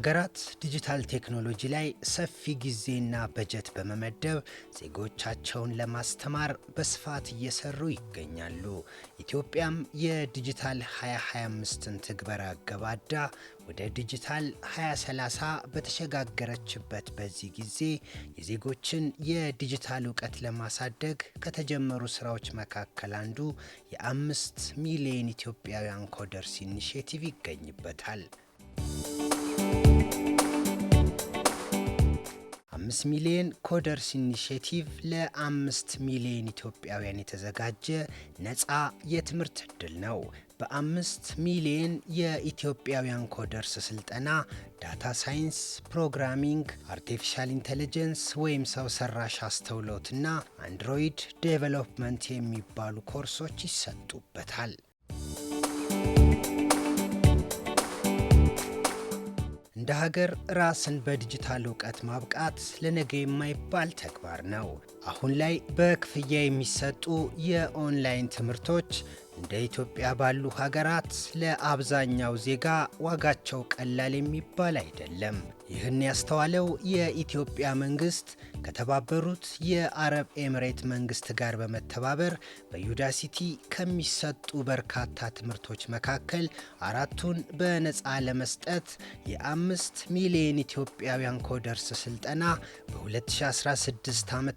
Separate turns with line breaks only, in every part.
ሀገራት ዲጂታል ቴክኖሎጂ ላይ ሰፊ ጊዜና በጀት በመመደብ ዜጎቻቸውን ለማስተማር በስፋት እየሰሩ ይገኛሉ። ኢትዮጵያም የዲጂታል 2025ን ትግበራ አገባዳ ወደ ዲጂታል 2030 በተሸጋገረችበት በዚህ ጊዜ የዜጎችን የዲጂታል እውቀት ለማሳደግ ከተጀመሩ ስራዎች መካከል አንዱ የ5 ሚሊዮን ኢትዮጵያውያን ኮደርስ ኢኒሼቲቭ ይገኝበታል። 5 ሚሊዮን ኮደርስ ኢኒሼቲቭ ለ5 ሚሊዮን ኢትዮጵያውያን የተዘጋጀ ነፃ የትምህርት ዕድል ነው። በ5 ሚሊዮን የኢትዮጵያውያን ኮደርስ ስልጠና ዳታ ሳይንስ፣ ፕሮግራሚንግ፣ አርቲፊሻል ኢንተለጀንስ ወይም ሰው ሰራሽ አስተውሎትና አንድሮይድ ዴቨሎፕመንት የሚባሉ ኮርሶች ይሰጡበታል። እንደ ሀገር ራስን በዲጂታል እውቀት ማብቃት ለነገ የማይባል ተግባር ነው። አሁን ላይ በክፍያ የሚሰጡ የኦንላይን ትምህርቶች እንደ ኢትዮጵያ ባሉ ሀገራት ለአብዛኛው ዜጋ ዋጋቸው ቀላል የሚባል አይደለም። ይህን ያስተዋለው የኢትዮጵያ መንግስት ከተባበሩት የአረብ ኤምሬት መንግስት ጋር በመተባበር በዩዳሲቲ ከሚሰጡ በርካታ ትምህርቶች መካከል 4ቱን በነፃ ለመስጠት የ5 ሚሊዮን ኢትዮጵያውያን ኮደርስ ስልጠና በ2016 ዓ.ም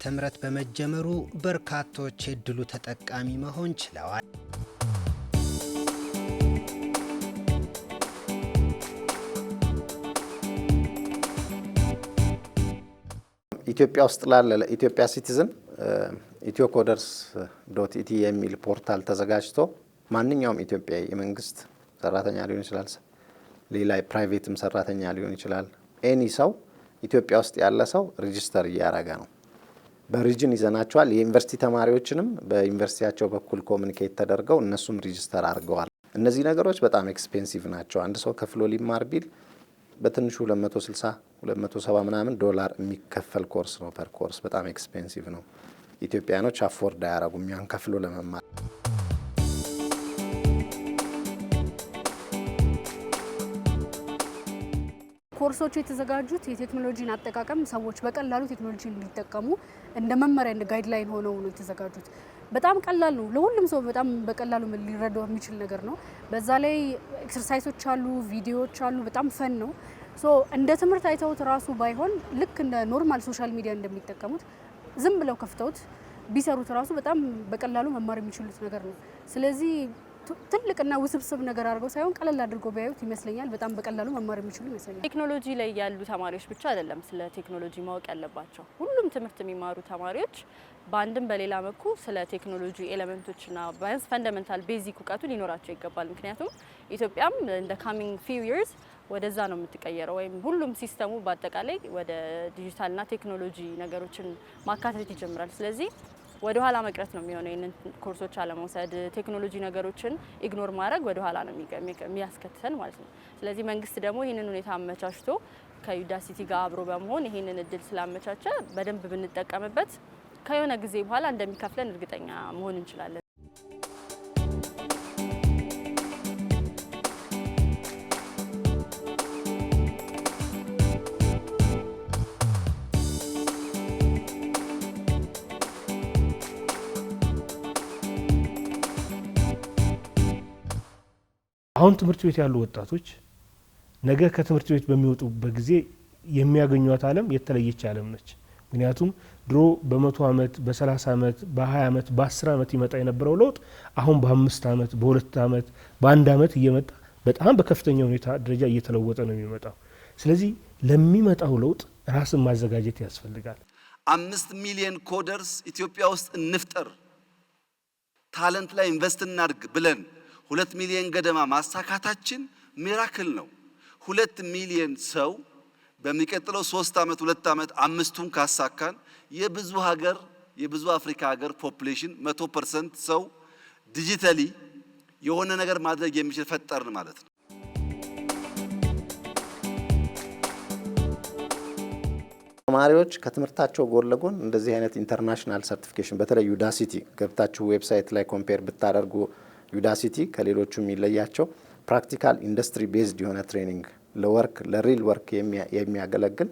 በመጀመሩ በርካቶች የዕድሉ ተጠቃሚ መሆን ችለዋል።
ኢትዮጵያ ውስጥ ላለ ለኢትዮጵያ ሲቲዝን ethiocoders.it የሚል ፖርታል ተዘጋጅቶ ማንኛውም ኢትዮጵያዊ የመንግስት ሰራተኛ ሊሆን ይችላል፣ ሌላ ፕራይቬትም ሰራተኛ ሊሆን ይችላል፣ ኤኒ ሰው ኢትዮጵያ ውስጥ ያለ ሰው ሬጂስተር እያደረገ ነው። በሪጅን ይዘናቸዋል። የዩኒቨርሲቲ ተማሪዎችንም በዩኒቨርሲቲያቸው በኩል ኮሙኒኬት ተደርገው እነሱም ሬጂስተር አድርገዋል። እነዚህ ነገሮች በጣም ኤክስፔንሲቭ ናቸው። አንድ ሰው ከፍሎ ሊማር ቢል በትንሹ 270 ምናምን ዶላር የሚከፈል ኮርስ ነው። ፐር ኮርስ በጣም ኤክስፔንሲቭ ነው። ኢትዮጵያኖች አፎርድ አያረጉም ያን ከፍሎ ለመማር።
ኮርሶቹ የተዘጋጁት የቴክኖሎጂን አጠቃቀም ሰዎች በቀላሉ ቴክኖሎጂን እንዲጠቀሙ እንደ መመሪያ እንደ ጋይድላይን ሆነው ነው የተዘጋጁት። በጣም ቀላል ነው። ለሁሉም ሰው በጣም በቀላሉ ሊረዳው የሚችል ነገር ነው። በዛ ላይ ኤክሰርሳይሶች አሉ፣ ቪዲዮዎች አሉ። በጣም ፈን ነው። እንደ ትምህርት አይተውት ራሱ ባይሆን ልክ እንደ ኖርማል ሶሻል ሚዲያ እንደሚጠቀሙት ዝም ብለው ከፍተውት ቢሰሩት ራሱ በጣም በቀላሉ መማር የሚችሉት ነገር ነው። ስለዚህ ትልቅና ውስብስብ ነገር አድርገው ሳይሆን ቀለል አድርገው ቢያዩት ይመስለኛል በጣም በቀላሉ መማር የሚችሉ ይመስለኛል።
ቴክኖሎጂ ላይ ያሉ ተማሪዎች ብቻ አይደለም ስለ ቴክኖሎጂ ማወቅ ያለባቸው። ሁሉም ትምህርት የሚማሩ ተማሪዎች በአንድም በሌላ መልኩ ስለ ቴክኖሎጂ ኤሌመንቶችና ባይንስ ፈንዳሜንታል ቤዚክ እውቀቱ ሊኖራቸው ይገባል። ምክንያቱም ኢትዮጵያም እንደ ካሚንግ ፊው ይርስ ወደዛ ነው የምትቀየረው፣ ወይም ሁሉም ሲስተሙ በአጠቃላይ ወደ ዲጂታልና ቴክኖሎጂ ነገሮችን ማካተት ይጀምራል። ስለዚህ ወደ ኋላ መቅረት ነው የሚሆነው። ይሄንን ኮርሶች አለመውሰድ፣ ቴክኖሎጂ ነገሮችን ኢግኖር ማድረግ ወደ ኋላ ነው የሚያስከትተን ማለት ነው። ስለዚህ መንግስት ደግሞ ይሄንን ሁኔታ አመቻችቶ ከዩዳሲቲ ጋር አብሮ በመሆን ይሄንን እድል ስላመቻቸ በደንብ ብንጠቀምበት ከየሆነ ጊዜ በኋላ እንደሚከፍለን እርግጠኛ መሆን እንችላለን።
አሁን ትምህርት ቤት ያሉ ወጣቶች ነገ ከትምህርት ቤት በሚወጡበት ጊዜ የሚያገኙት ዓለም የተለየች ዓለም ነች። ምክንያቱም ድሮ በ100 ዓመት በ30 ዓመት በ20 ዓመት በ10 ዓመት ይመጣ የነበረው ለውጥ አሁን በ5 ዓመት በ2 ዓመት በ1 ዓመት እየመጣ በጣም በከፍተኛ ሁኔታ ደረጃ እየተለወጠ ነው የሚመጣው። ስለዚህ ለሚመጣው ለውጥ ራስን ማዘጋጀት ያስፈልጋል።
5 ሚሊዮን ኮደርስ ኢትዮጵያ ውስጥ እንፍጠር፣ ታለንት ላይ ኢንቨስት እናድርግ ብለን 2 ሚሊዮን ገደማ ማሳካታችን ሚራክል ነው። 2 ሚሊዮን ሰው በሚቀጥለው 3 ዓመት 2 ዓመት 5ቱን ካሳካን የብዙ አፍሪካ ሀገር ፖፑሌሽን 100% ሰው ዲጂታሊ የሆነ ነገር ማድረግ የሚችል ፈጠርን ማለት ነው።
ተማሪዎች ከትምህርታቸው ጎን ለጎን እንደዚህ አይነት ኢንተርናሽናል ሰርቲፊኬሽን በተለይ ዩዳሲቲ ገብታችሁ ዌብሳይት ላይ ኮምፔር ብታደርጉ ዩዳሲቲ ከሌሎቹ የሚለያቸው ፕራክቲካል ኢንዱስትሪ ቤዝድ የሆነ ትሬኒንግ ለሪል ወርክ የሚያገለግል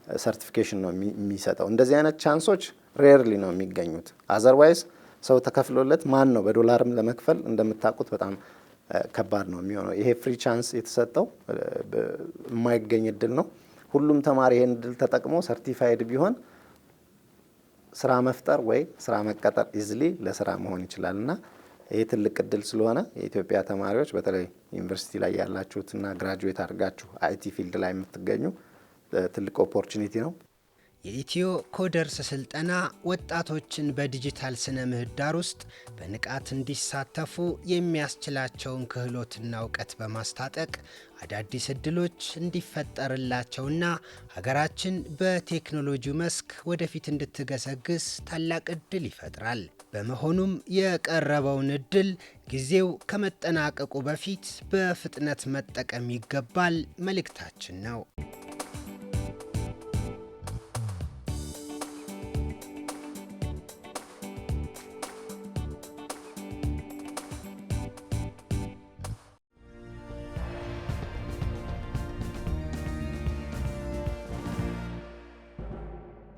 ሰርቲፊኬሽን ነው የሚሰጠው። እንደዚህ አይነት ቻንሶች ሬርሊ ነው የሚገኙት። አዘርዋይዝ ሰው ተከፍሎለት ማን ነው በዶላርም ለመክፈል እንደምታውቁት በጣም ከባድ ነው የሚሆነው። ይሄ ፍሪ ቻንስ የተሰጠው የማይገኝ እድል ነው። ሁሉም ተማሪ ይሄን እድል ተጠቅሞ ሰርቲፋይድ ቢሆን ስራ መፍጠር ወይ ስራ መቀጠር ኢዝሊ ለስራ መሆን ይችላልና ይሄ ትልቅ እድል ስለሆነ የኢትዮጵያ ተማሪዎች በተለይ ዩኒቨርሲቲ ላይ ያላችሁትና ግራጁዌት አድርጋችሁ አይቲ ፊልድ ላይ የምትገኙ ትልቅ ኦፖርቹኒቲ ነው።
የኢትዮ ኮደርስ ስልጠና ወጣቶችን በዲጂታል ስነ ምህዳር ውስጥ በንቃት እንዲሳተፉ የሚያስችላቸውን ክህሎትና እውቀት በማስታጠቅ አዳዲስ እድሎች እንዲፈጠርላቸውና ሀገራችን በቴክኖሎጂው መስክ ወደፊት እንድትገሰግስ ታላቅ እድል ይፈጥራል። በመሆኑም የቀረበውን እድል ጊዜው ከመጠናቀቁ በፊት በፍጥነት መጠቀም ይገባል መልእክታችን ነው።